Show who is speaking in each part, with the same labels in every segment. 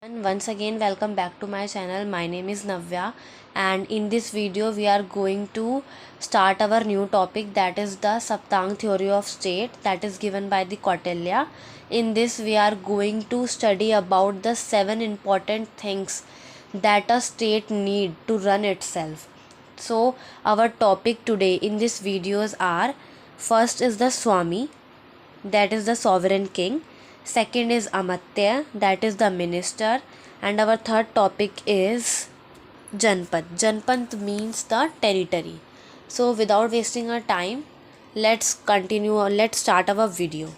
Speaker 1: And once again, welcome back to my channel. My name is Navya, and in this video, we are going to start our new topic, that is the Saptang theory of state, that is given by the Kautilya. In this, we are going to study about the 7 important things that a state need to run itself. So, our topic today in this videos are: first is the Swami, that is the sovereign king. Second is Amatya, that is the minister. And our third topic is Janpad. Janpad means the territory. So without wasting our time, let's continue or let's start our video.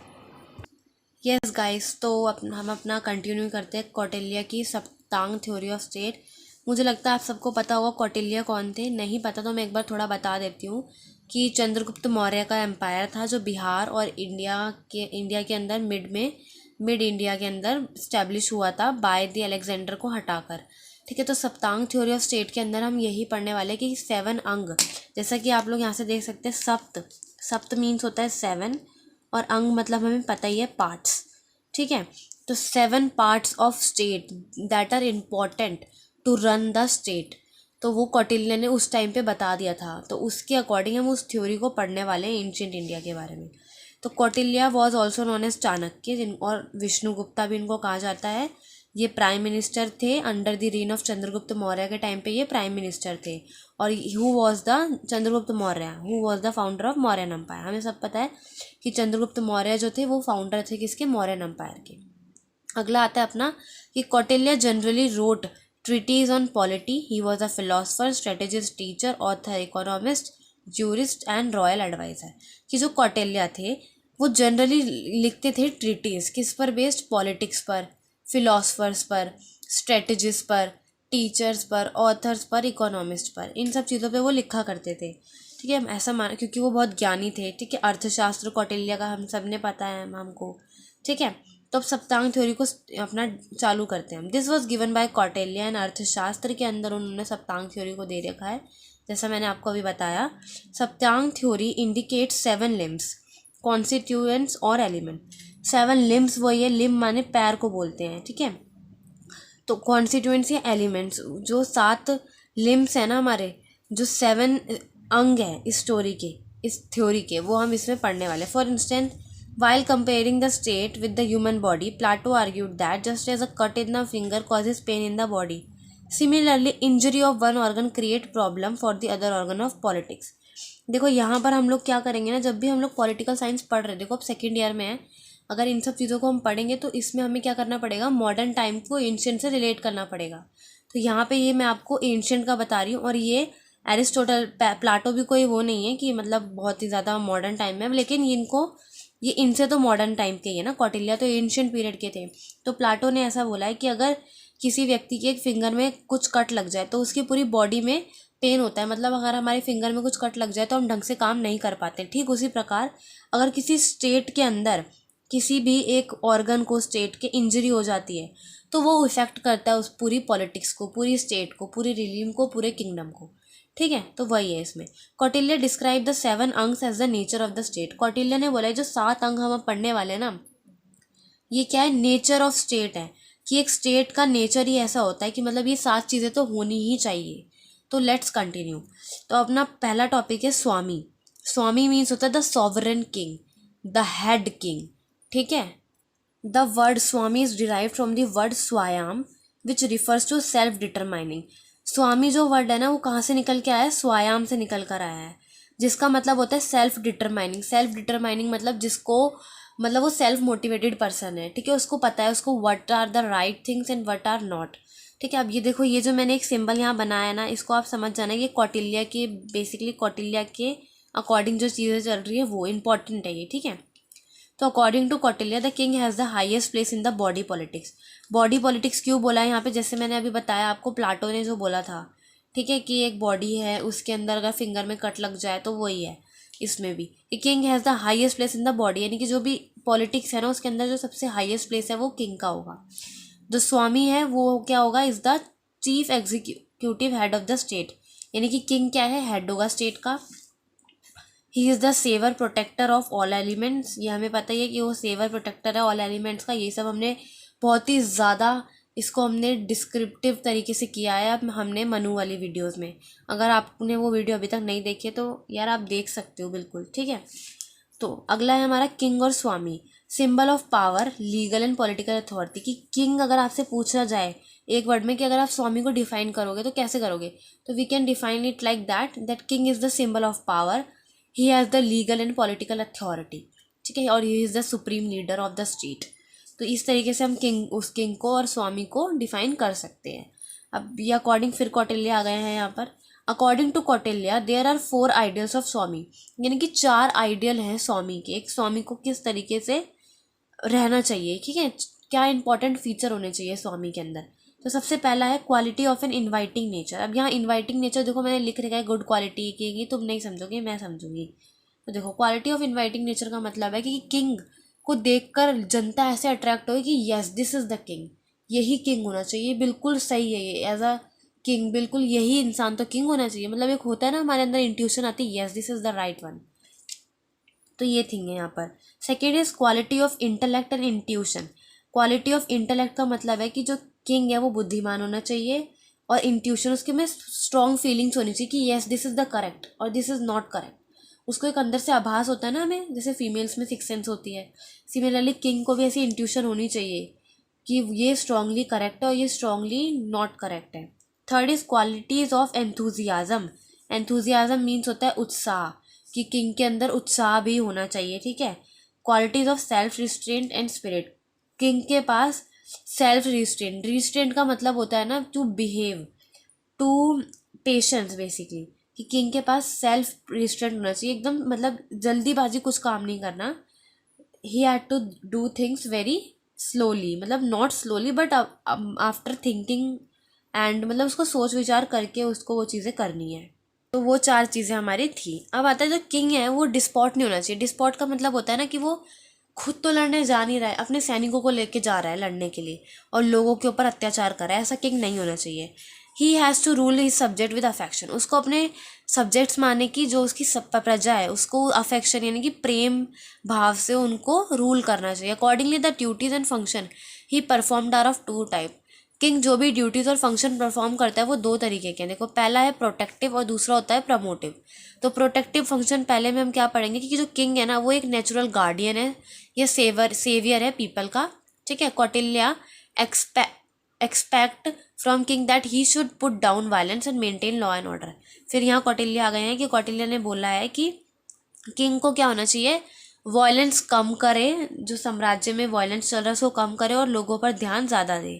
Speaker 1: Yes guys, तो हम अपना continue करते हैं कौटिल्य की सप्तांग theory of state. मुझे लगता है आप सबको पता होगा कौटिल्य कौन थे। नहीं पता तो मैं एक बार थोड़ा बता देती हूँ कि चंद्रगुप्त मौर्य का एम्पायर था जो बिहार और इंडिया के अंदर मिड इंडिया के अंदर स्टैब्लिश हुआ था बाय द अलेक्जेंडर को हटाकर। ठीक है, तो सप्तांग थ्योरी ऑफ स्टेट के अंदर हम यही पढ़ने वाले कि 7 अंग, जैसा कि आप लोग यहाँ से देख सकते हैं, सप्त मीन्स होता है 7 और अंग मतलब हमें पता ही है पार्ट्स। ठीक है, तो 7 parts of state that are important to run the state, तो वो कौटिल्य ने उस टाइम पे बता दिया था। तो उसके अकॉर्डिंग हम उस थ्योरी को पढ़ने वाले हैं एंशिएंट इंडिया के बारे में। तो Kautilya was also known as Chanakya, और विष्णुगुप्ता भी इनको कहा जाता है। ये प्राइम मिनिस्टर थे under the reign of Chandragupta Maurya के टाइम पे, ये प्राइम मिनिस्टर थे। और who was the Chandragupta Maurya, who was the founder of Mauryan empire. हमें सब पता है कि चंद्रगुप्त मौर्य जो थे वो फाउंडर थे किसके, मौर्यन एम्पायर के। अगला आता है अपना कि Kautilya generally wrote treatise on polity. He was a philosopher, strategist, teacher, author, economist, jurist and royal adviser. कि जो कौटिल्य थे वो जनरली लिखते थे ट्रीटीज, किस पर बेस्ड, पॉलिटिक्स पर, फिलोसफर्स पर, स्ट्रेटजिस्ट पर, टीचर्स पर, ऑथर्स पर, इकोनॉमिस्ट पर, इन सब चीज़ों पे वो लिखा करते थे। ठीक है, ऐसा मान क्योंकि वो बहुत ज्ञानी थे। ठीक है, अर्थशास्त्र कौटिल्य का हम सब ने पता है हमको। ठीक है, तो अब सप्तांग थ्योरी को अपना चालू करते हैं। This was given by Kautilya and अर्थशास्त्र के अंदर उन्होंने सप्तांग थ्योरी को दे रखा है, जैसा मैंने आपको अभी बताया। सप्तांग थ्योरी इंडिकेट्स 7 लिम्स, कॉन्स्टिट्यूएंट्स और एलिमेंट। 7 लिम्स वही है, लिम्ब माने पैर को बोलते हैं। ठीक है, तो कॉन्स्टिट्यूएंट्स या एलिमेंट्स, जो 7 लिम्स है ना हमारे, जो 7 अंग है इस स्टोरी के, इस थ्योरी के, वो हम इसमें पढ़ने वाले। For instance, while comparing the state with the human body, Plato argued that just as a cut in the finger causes pain in the body, similarly injury of one organ create problem for the other organ of politics। देखो यहाँ पर हम लोग क्या करेंगे ना, जब भी हम लोग पॉलिटिकल साइंस पढ़ रहे हैं, देखो अब सेकेंड ईयर में है, अगर इन सब चीज़ों को हम पढ़ेंगे तो इसमें हमें क्या करना पड़ेगा, मॉडर्न टाइम को एंशिएंट से रिलेट करना पड़ेगा। तो यहाँ पे ये मैं आपको एंशिएंट का बता रही हूँ, और ये एरिस्टोटल, प्लाटो भी कोई वो नहीं है कि मतलब बहुत ही ज़्यादा मॉडर्न टाइम में, लेकिन ये इनसे तो मॉडर्न टाइम के ही है ना। कौटिल्य तो एंशिएंट पीरियड के थे। तो प्लाटो ने ऐसा बोला है कि अगर किसी व्यक्ति के एक फिंगर में कुछ कट लग जाए तो उसकी पूरी बॉडी में पेन होता है। मतलब अगर हमारे फिंगर में कुछ कट लग जाए तो हम ढंग से काम नहीं कर पाते। ठीक उसी प्रकार अगर किसी स्टेट के अंदर किसी भी एक ऑर्गन को, स्टेट के इंजरी हो जाती है, तो वो इफेक्ट करता है उस पूरी पॉलिटिक्स को, पूरी स्टेट को, पूरी रिलीम को, पूरे किंगडम को। ठीक है, तो वही है इसमें। कौटिल्य डिस्क्राइब द 7 अंग्स as the nature of the state. Kautilya ने बोला है जो 7 अंग हम पढ़ने वाले हैं ना, ये क्या है, नेचर ऑफ स्टेट है। कि एक स्टेट का नेचर ही ऐसा होता है कि मतलब ये 7 चीज़ें तो होनी ही चाहिए। तो लेट्स कंटिन्यू। तो अपना पहला टॉपिक है स्वामी। स्वामी मीन्स होता है the sovereign king, the head king. ठीक है, the word swami is derive from the word swayam which refers to self determining. Swami जो वर्ड है ना, वो कहाँ से निकल के आया है, स्वायाम से निकल कर आया है, जिसका मतलब होता है सेल्फ डिटरमाइनिंग। सेल्फ डिटरमाइनिंग मतलब जिसको, मतलब वो सेल्फ मोटिवेटेड पर्सन है। ठीक है, उसको पता है उसको what are the right things and what are not. ठीक है, अब ये देखो, ये जो मैंने एक सिंबल यहाँ बनाया है ना, इसको आप समझ जाना कि कौटिल्य के, बेसिकली कौटिल्य के अकॉर्डिंग जो चीज़ें चल रही है वो इंपॉर्टेंट है ये। ठीक है, तो according to Kautilya the king has the highest place in the body politics. Body politics क्यों बोला है यहाँ पे, जैसे मैंने अभी बताया आपको, प्लाटो ने जो बोला था। ठीक है, कि एक बॉडी है, उसके अंदर अगर फिंगर में कट लग जाए तो वही है इसमें भी। King has the highest place in the body, यानी कि जो भी पॉलिटिक्स है ना उसके अंदर जो सबसे हाईएस्ट प्लेस है वो किंग का होगा। जो स्वामी है वो क्या होगा, is the chief executive head of the state, यानी कि किंग क्या है, हेड होगा स्टेट का। He is the saviour protector of all elements, ये हमें पता ही है कि वो सेवर प्रोटेक्टर है ऑल एलिमेंट्स का। ये सब हमने बहुत ही ज़्यादा इसको हमने डिस्क्रिप्टिव तरीके से किया है अब हमने मनु वाली वीडियोस में। अगर आपने वो वीडियो अभी तक नहीं देखी है तो यार आप देख सकते हो बिल्कुल, ठीक है। तो अगला है हमारा किंग और swami, symbol of power, legal and political authority. कि किंग अगर आपसे पूछा जाए एक वर्ड में कि अगर आप स्वामी को डिफाइन करोगे तो कैसे करोगे, तो we can define it like that king is the symbol of power, he has the legal and political authority, ठीक है, और he is the supreme leader of the state. तो इस तरीके से हम किंग को और स्वामी को डिफाइन कर सकते हैं। अब ये अकॉर्डिंग फिर कौटिल्य आ गए हैं यहाँ पर। According to Kautilya there are 4 ideals of swami, यानी कि 4 आइडियल हैं स्वामी के। एक स्वामी को किस तरीके से रहना चाहिए, ठीक है, क्या इंपॉर्टेंट फीचर होने चाहिए स्वामी के अंदर। तो सबसे पहला है quality of an inviting nature. अब यहाँ इन्वाइटिंग नेचर देखो मैंने लिख रखा है गुड क्वालिटी की, तुम नहीं समझोगे मैं समझूंगी। तो देखो क्वालिटी ऑफ इन्वाइटिंग नेचर का मतलब है कि किंग को देखकर जनता ऐसे अट्रैक्ट होगी कि yes this is the king, यही किंग होना चाहिए, बिल्कुल सही है ये एज अ किंग, बिल्कुल यही इंसान तो किंग होना चाहिए। मतलब एक होता है ना हमारे अंदर इंट्यूशन आती है, yes this is the right one. तो ये थिंग है यहाँ पर। Second is quality of intellect and intuition. Quality of intellect का मतलब है कि जो किंग है वो बुद्धिमान होना चाहिए, और इंट्यूशन उसके में स्ट्रॉन्ग फीलिंग्स होनी चाहिए कि yes this is the correct और दिस इज़ नॉट करेक्ट। उसको एक अंदर से आभास होता है ना हमें, जैसे फीमेल्स में 6 सेंस होती है, सिमिलरली किंग को भी ऐसी इंट्यूशन होनी चाहिए कि ये स्ट्रांगली करेक्ट है और ये स्ट्रांगली नॉट करेक्ट है। Third is qualities of enthusiasm. Enthusiasm means होता है उत्साह, कि किंग के अंदर उत्साह भी होना चाहिए, ठीक है। Qualities of self restraint and spirit. King के पास सेल्फ रिस्ट्रेंट, रिस्ट्रेंट का मतलब होता है ना to behave, to patience basically, कि किंग के पास सेल्फ रिस्ट्रेंट होना चाहिए, एकदम मतलब जल्दीबाजी कुछ काम नहीं करना। He had to do things very slowly, मतलब not slowly but after thinking, and मतलब उसको सोच विचार करके उसको वो चीज़ें करनी है। तो वो 4 चीज़ें हमारी थी। अब आता है जो किंग है वो डिस्पॉट नहीं होना चाहिए। डिस्पॉट का मतलब होता है ना कि वो खुद तो लड़ने जा नहीं रहा है, अपने सैनिकों को लेके जा रहा है लड़ने के लिए और लोगों के ऊपर अत्याचार कर रहा है, ऐसा किंग नहीं होना चाहिए। He has to rule his subject with affection. उसको अपने सब्जेक्ट्स माने कि जो उसकी प्रजा है उसको अफेक्शन यानी कि प्रेम भाव से उनको रूल करना चाहिए। Accordingly the duties and function he performed are of 2 type. King जो भी ड्यूटीज और फंक्शन परफॉर्म करता है वो 2 तरीके के हैं। देखो पहला है प्रोटेक्टिव और दूसरा होता है प्रमोटिव। तो प्रोटेक्टिव फंक्शन पहले में हम क्या पढ़ेंगे कि जो किंग है ना वो एक नेचुरल गार्डियन है, ये सेवियर है पीपल का, ठीक है। Kautilya expect from king that he should put down violence and maintain law and order. फिर यहाँ कौटिल्य आ गए हैं कि कौटिल्य ने बोला है कि किंग को क्या होना चाहिए, वायलेंस कम करे, जो साम्राज्य में वायलेंस चल रहा है उसको कम करे और लोगों पर ध्यान ज़्यादा दे,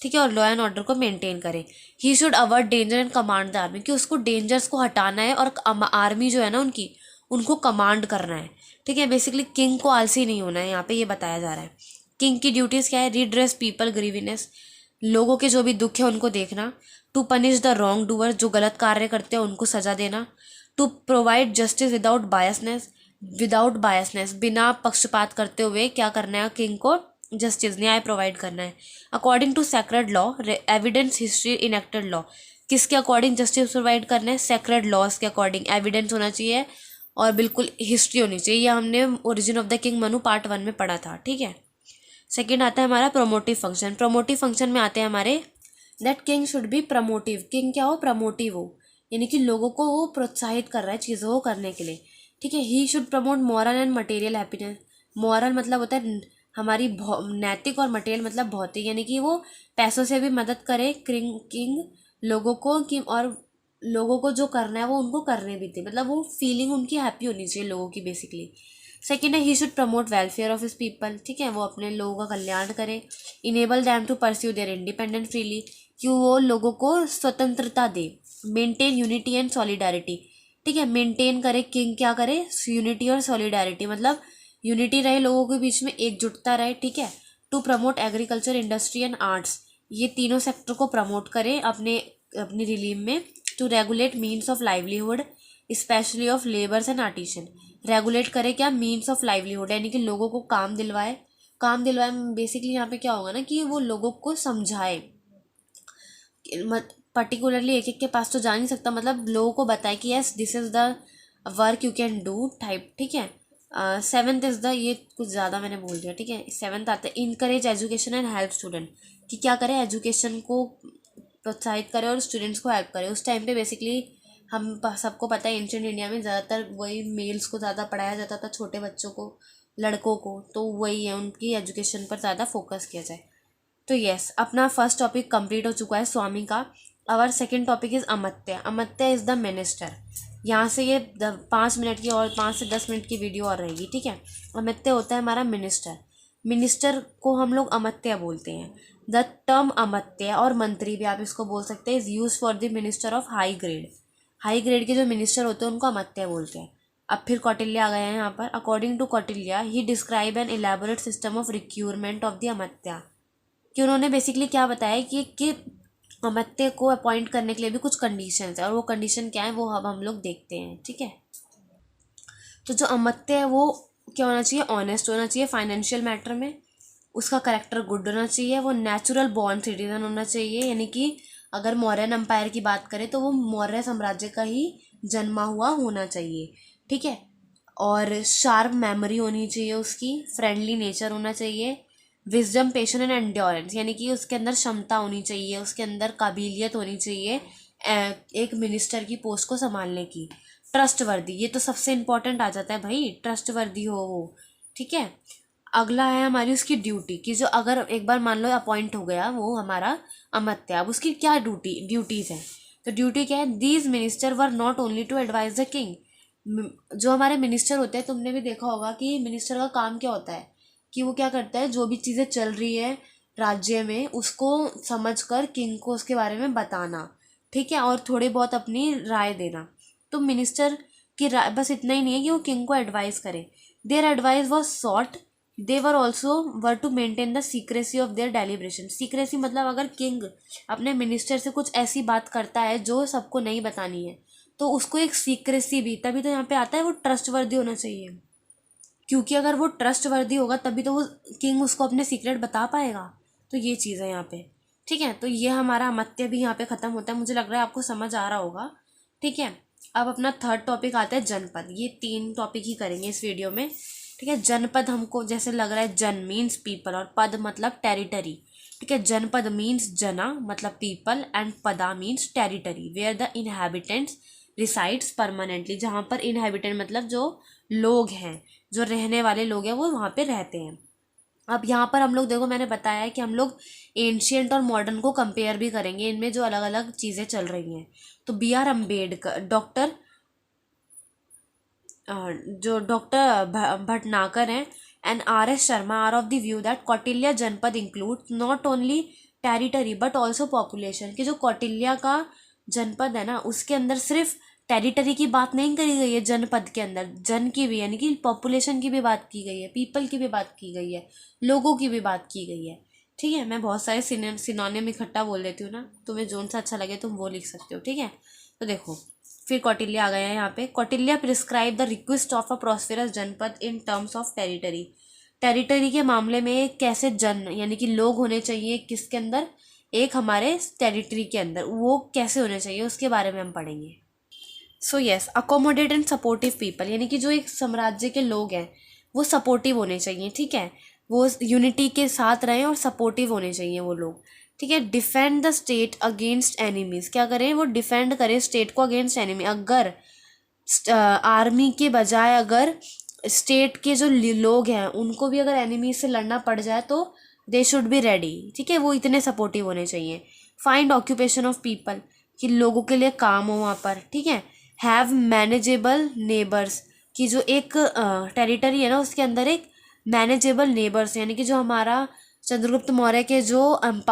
Speaker 1: ठीक है, और लॉ एंड ऑर्डर को मेंटेन करे। He should avoid danger and command the army, कि उसको डेंजर्स को हटाना है और आर्मी जो है ना उनकी उनको कमांड करना है, ठीक है। बेसिकली किंग को आलसी नहीं होना है, यहाँ पे ये बताया जा रहा है। किंग की ड्यूटीज़ क्या है, रिड्रेस पीपल ग्रीविनेस, लोगों के जो भी दुख है उनको देखना। To punish the wrongdoer, जो गलत कार्य करते हैं उनको सजा देना। To provide justice without biasness, बिना पक्षपात करते हुए क्या करना है किंग को, जस्टिस न्याय प्रोवाइड करना है। According to sacred law evidence history enacted law, किसके अकॉर्डिंग जस्टिस प्रोवाइड करना है, सेक्रेड लॉज के अकॉर्डिंग एविडेंस होना चाहिए और बिल्कुल हिस्ट्री होनी चाहिए। ये हमने origin of the king Manu part 1 में पढ़ा था, ठीक है। सेकेंड आता है हमारा प्रोमोटिव फंक्शन। प्रोमोटिव फंक्शन में आते हैं हमारे that king should be promotive. King क्या हो, प्रमोटिव हो, यानी कि लोगों को वो प्रोत्साहित कर रहा है चीज़ों को करने के लिए, ठीक है। He should promote moral and material happiness. Moral मतलब होता है हमारी नैतिक, और मटेरियल मतलब भौतिक, यानी कि वो पैसों से भी मदद करे किंग लोगों को, कि और लोगों को जो करना है वो उनको करने भी थे, मतलब वो फीलिंग उनकी हैप्पी होनी चाहिए लोगों की बेसिकली। सेकेंड है he should promote welfare of his people, ठीक है, वो अपने लोगों का कल्याण करे। Enable them to pursue their independence freely, कि वो लोगों को स्वतंत्रता दे। मेंटेन यूनिटी एंड सॉलिडारिटी, ठीक है, मेंटेन करे किंग क्या करे, यूनिटी और सॉलिडारिटी, मतलब यूनिटी रहे लोगों के बीच में, एकजुटता रहे, ठीक है। To promote agriculture industry and arts, ये तीनों सेक्टर को प्रमोट करें अपनी रिलीम में। To regulate means of livelihood specially of labours and artisan, regulate करे क्या, मीन्स ऑफ लाइवलीहुड, यानी कि लोगों को काम दिलवाए। बेसिकली यहाँ पे क्या होगा ना कि वो लोगों को समझाए, पर्टिकुलरली एक एक के पास तो जा नहीं सकता, मतलब लोगों को बताए कि yes this is the work you can do type, ठीक है। सेवन्थ इज़ द, ये कुछ ज़्यादा मैंने बोल दिया, ठीक है। सेवन्थ आता है encourage education and help student, कि क्या करें, एजुकेशन को प्रोत्साहित करें और स्टूडेंट्स को हेल्प करें। उस टाइम पे बेसिकली हम सबको पता है एंशियंट इंडिया में ज़्यादातर वही मेल्स को ज़्यादा पढ़ाया जाता था, छोटे बच्चों को, लड़कों को, तो वही है, उनकी एजुकेशन पर ज़्यादा फोकस किया जाए। तो यस, अपना फर्स्ट टॉपिक कंप्लीट हो चुका है स्वामी का। Our second topic is amatya. Amatya is the minister. यहाँ से ये 5 मिनट की और 5 से 10 मिनट की वीडियो और रहेगी, ठीक है। अमत्य होता है हमारा मिनिस्टर। मिनिस्टर को हम लोग अमत्य बोलते हैं। द टर्म अमत्य और मंत्री भी आप इसको बोल सकते हैं, is use for the minister of high grade. High grade के जो मिनिस्टर होते हैं उनको अमत्य बोलते हैं। अब फिर कौटिल्य आ गया है यहाँ पर। According to Kautilya, he describe an elaborate system of recruitment of the amatya, कि उन्होंने बेसिकली क्या बताया कि अमत्य को अपॉइंट करने के लिए भी कुछ कंडीशंस है, और वो कंडीशन क्या है वो अब हम लोग देखते हैं, ठीक है। तो जो अमत्य है वो क्या होना चाहिए, ऑनेस्ट होना चाहिए फाइनेंशियल मैटर में, उसका करेक्टर गुड होना चाहिए, वो नेचुरल बॉर्न सिटीजन होना चाहिए, यानी कि अगर मौर्यन एम्पायर की बात करें तो वो मौर्य साम्राज्य का ही जन्मा हुआ होना चाहिए, ठीक है। और शार्प मेमोरी होनी चाहिए उसकी, फ्रेंडली नेचर होना चाहिए, विजडम, पेशेंस एंड एंड्योरेंस, यानी कि उसके अंदर क्षमता होनी चाहिए, उसके अंदर काबिलियत होनी चाहिए एक मिनिस्टर की पोस्ट को संभालने की। ट्रस्टवर्दी, ये तो सबसे इम्पोर्टेंट आ जाता है भाई, ट्रस्टवर्दी हो वो, ठीक है। अगला है हमारी उसकी ड्यूटी, कि जो अगर एक बार मान लो अपॉइंट हो गया वो हमारा अमत्या, अब उसकी क्या ड्यूटीज़ हैं। तो ड्यूटी क्या है, these minister were not only to advise the king. जो हमारे मिनिस्टर होते हैं, तुमने भी देखा होगा कि मिनिस्टर का काम क्या होता है, कि वो क्या करता है, जो भी चीज़ें चल रही है राज्य में उसको समझकर किंग को उसके बारे में बताना, ठीक है, और थोड़ी बहुत अपनी राय देना। तो मिनिस्टर की राय बस इतना ही नहीं है कि वो किंग को एडवाइस करे, their advice was sought, they were also were to maintain the secrecy of their deliberation. Secrecy मतलब अगर किंग अपने मिनिस्टर से कुछ ऐसी बात करता है जो सबको नहीं बतानी है, तो उसको एक सीक्रेसी भी, तभी तो यहाँ पे आता है वो ट्रस्टवर्दी होना चाहिए, क्योंकि अगर वो ट्रस्टवर्दी होगा तभी तो वो किंग उसको अपने सीक्रेट बता पाएगा। तो ये चीज़ है यहाँ पे, ठीक है। तो ये हमारा अमत्य भी यहाँ पे ख़त्म होता है, मुझे लग रहा है आपको समझ आ रहा होगा, ठीक है। अब अपना थर्ड टॉपिक आता है जनपद। ये 3 टॉपिक ही करेंगे इस वीडियो में, ठीक है। जनपद हमको जैसे लग रहा है, जन मीन्स पीपल और पद मतलब टेरिटरी, ठीक है। जनपद मीन्स जना मतलब पीपल एंड पदा means territory where the inhabitants resides permanently, जहाँ पर इनहेबिटेंट मतलब जो लोग हैं, जो रहने वाले लोग हैं वो वहाँ पे रहते हैं। अब यहाँ पर हम लोग देखो, मैंने बताया है कि हम लोग एंशियंट और मॉडर्न को कंपेयर भी करेंगे, इनमें जो अलग अलग चीज़ें चल रही हैं। तो बी आर अम्बेडकर, जो डॉक्टर भटनागर हैं and R S Sharma are of the view that Kautilya janapada include not only territory but also population, कि जो कौटिल्य का जनपद है ना उसके अंदर सिर्फ टेरिटरी की बात नहीं करी गई है, जनपद के अंदर जन की भी यानी कि पॉपुलेशन की भी बात की गई है, पीपल की भी बात की गई है, लोगों की भी बात की गई है, ठीक है। मैं बहुत सारे सिनोनिम इकट्ठा बोल देती हूँ ना, तुम्हें जोन सा अच्छा लगे तुम वो लिख सकते हो, ठीक है। तो देखो फिर कौटिल्य आ गया है यहाँ पे। Kautilya prescribe the request of a prosperous janapada in terms of territory. Territory के मामले में कैसे जन यानी कि लोग होने चाहिए किसके अंदर, एक हमारे टेरिटरी के अंदर, वो कैसे होने चाहिए उसके बारे में हम पढ़ेंगे। So yes, accommodate and supportive people, यानी कि जो एक साम्राज्य के लोग हैं वो सपोर्टिव होने चाहिए, ठीक है। वो यूनिटी के साथ रहें और सपोर्टिव होने चाहिए वो लोग, ठीक है। Defend the state against enemies, क्या करें, वो डिफेंड करें स्टेट को अगेंस्ट एनिमी। अगर आर्मी के बजाय अगर स्टेट के जो लोग हैं उनको भी अगर एनिमी से लड़ना पड़ जाए तो दे शुड बी रेडी, ठीक है, वो इतने सपोर्टिव होने चाहिए। फाइंड ऑक्यूपेशन ऑफ पीपल, कि लोगों के लिए काम हो वहाँ पर, ठीक है। हैव मैनेजेबल नेबर्स, कि जो एक टेरिटरी है ना उसके अंदर एक मैनेजेबल नेबर्स, यानी कि जो हमारा चंद्रगुप्त मौर्य के जो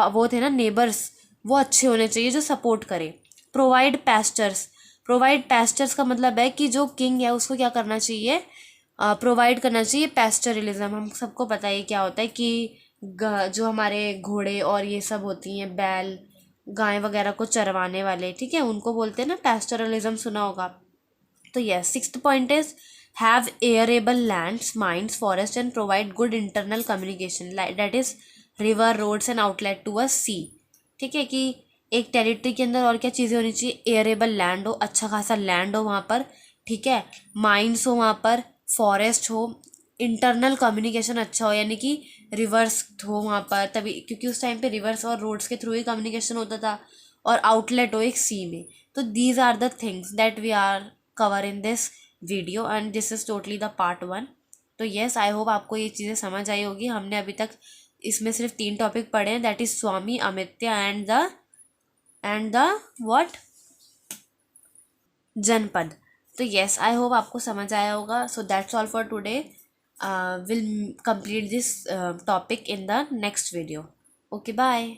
Speaker 1: वो थे ना नेबर्स, वो अच्छे होने चाहिए जो सपोर्ट करें। प्रोवाइड पैस्टर्स, प्रोवाइड पैस्टर्स का मतलब है कि जो किंग है उसको क्या करना चाहिए, प्रोवाइड करना चाहिए पैस्टरलिज्म। हम सबको पता है क्या होता है कि जो हमारे घोड़े और ये सब होती हैं, बैल गाय वगैरह को चरवाने वाले, ठीक है, उनको बोलते हैं ना पैस्टरलिज्म, सुना होगा। तो yes, sixth point is have arable lands mines forest and provide good internal communication that is river roads and outlet to a sea, ठीक है। कि एक टेरिटरी के अंदर और क्या चीज़ें होनी चाहिए, एयरेबल लैंड हो, अच्छा खासा लैंड हो वहाँ पर, ठीक है, माइंस हो वहाँ पर, फॉरेस्ट हो, इंटरनल कम्युनिकेशन अच्छा हो, यानी कि रिवर्स हो वहाँ पर, तभी, क्योंकि उस टाइम पे रिवर्स और रोड्स के थ्रू ही कम्युनिकेशन होता था, और आउटलेट हो एक सी में. तो these are the things that we are cover in this video, and this is totally the part 1. तो येस, आई होप आपको ये चीज़ें समझ आई होगी. हमने अभी तक इसमें सिर्फ 3 टॉपिक पढ़े हैं, that is swami, amatya and the what, janapada. तो येस, आई होप आपको समझ आया होगा. So that's all for today. Will complete this topic in the next video. Okay, bye.